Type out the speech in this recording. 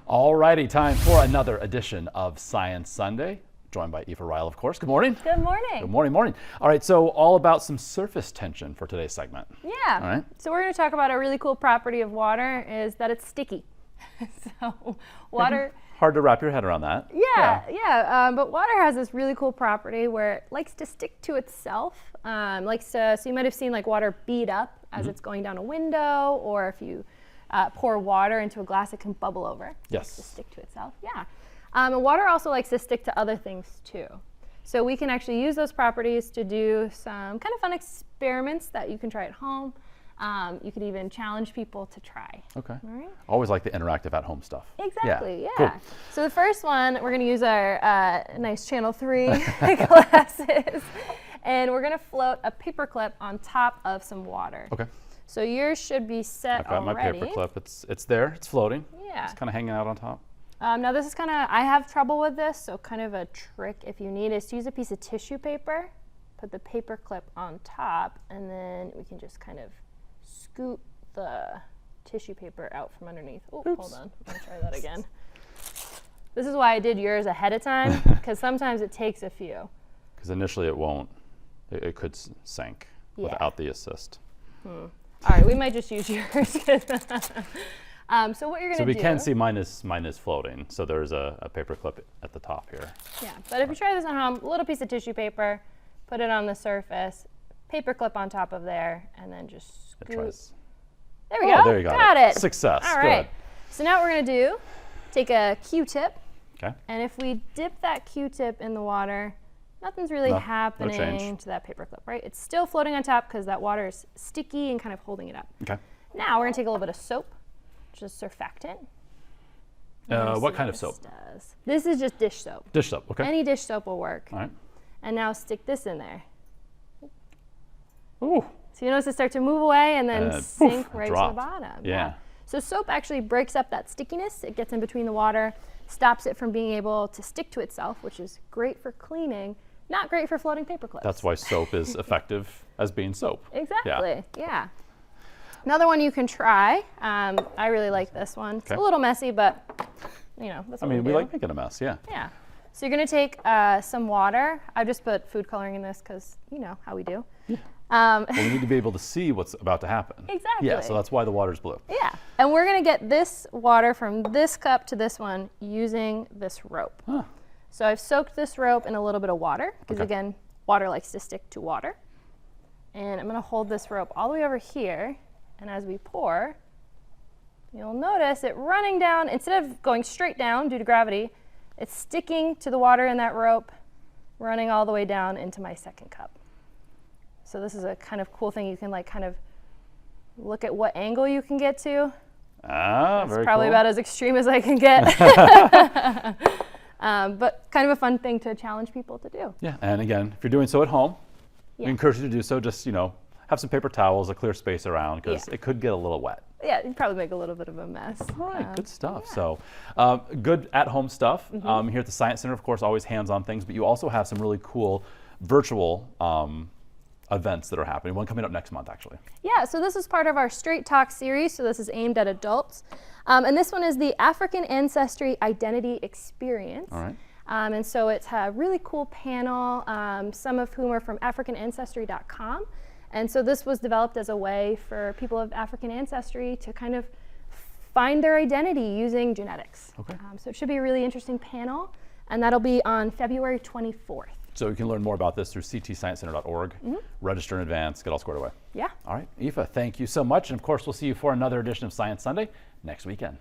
All righty, time for another edition of Science Sunday. Joined by Eva Ryle, of course. Good morning. Good morning. Good morning, morning. All right, so all about some surface tension for today's segment. Yeah. All right. So we're going to talk about a really cool property of water is that it's sticky. So water. Hard to wrap your head around that. Yeah. But water has this really cool property where it likes to stick to itself. So you might have seen like water bead up as it's going down a window, or if you pour water into a glass, it can bubble over. Yes. To stick to itself. Yeah. And water also likes to stick to other things too. So we can actually use those properties to do some kind of fun experiments that you can try at home. You could even challenge people to try. Okay. All right. Always like the interactive at-home stuff. Exactly, yeah. Cool. So the first one, we're going to use our nice Channel 3 glasses, and we're going to float a paper clip on top of some water. Okay. So yours should be set I've got already. my paper clip. It's there. It's floating. Yeah. It's kind of hanging out on top. Now this is kind of, I have trouble with this, so kind of a trick if you need is to use a piece of tissue paper, put the paper clip on top, and then we can just kind of scoot the tissue paper out from underneath. Oh, hold on, I'm gonna try that again. This is why I did yours ahead of time, because sometimes it takes a few. Because initially it won't. It could sink without the assist. All right, we might just use yours. So what you're going to do. So we can see mine is floating. So there's a paper clip at the top here. Yeah, but if you try this at home, a little piece of tissue paper, put it on the surface, paper clip on top of there, and then just scoot. There we go. There you go. Got it. Success. All right. Good. So now what we're going to do, take a Q-tip. Okay. And if we dip that Q-tip in the water, nothing's really happening to that paper clip, right? It's still floating on top because that water is sticky and kind of holding it up. Okay. Now we're going to take a little bit of soap, which is surfactant. What kind of soap? This is just dish soap. Dish soap. Okay. Any dish soap will work. All right. And now stick this in there. Ooh. So you notice it start to move away and then sink right to the bottom. Yeah. So soap actually breaks up that stickiness. It gets in between the water, stops it from being able to stick to itself, which is great for cleaning, not great for floating paper clips. That's why soap is effective as being soap. Exactly. Yeah. Another one you can try. I really like this one. It's a little messy, but you know, that's what we like making a mess. Yeah. Yeah. So you're going to take some water. I just put food coloring in this because you know how we do. Yeah. Well, we need to be able to see what's about to happen. Exactly. Yeah, so that's why the water's blue. Yeah. And we're going to get this water from this cup to this one using this rope. Huh. So I've soaked this rope in a little bit of water because, again, water likes to stick to water. And I'm going to hold this rope all the way over here. And as we pour, you'll notice it running down, instead of going straight down due to gravity, it's sticking to the water in that rope, running all the way down into my second cup. So this is a kind of cool thing. You can like kind of look at what angle you can get to. That's very probably cool. About as extreme as I can get. But kind of a fun thing to challenge people to do. Yeah, and again, if you're doing so at home, we encourage you to do so. Just, have some paper towels, a clear space around, because it could get a little wet. Yeah, you'd probably make a little bit of a mess. All right, good stuff. Yeah. So good at-home stuff. Here at the Science Center, of course, always hands-on things, but you also have some really cool virtual events that are happening. One coming up next month, actually. Yeah, so this is part of our Straight Talk series. So this is aimed at adults. And this one is the African Ancestry Identity Experience. All right. And so it's a really cool panel, some of whom are from AfricanAncestry.com. And so this was developed as a way for people of African ancestry to kind of find their identity using genetics. Okay. So it should be a really interesting panel, and that'll be on February 24th. So you can learn more about this through ctsciencecenter.org. Register in advance, get all squared away. Yeah. All right, Aoife, thank you so much. And of course, we'll see you for another edition of Science Sunday next weekend.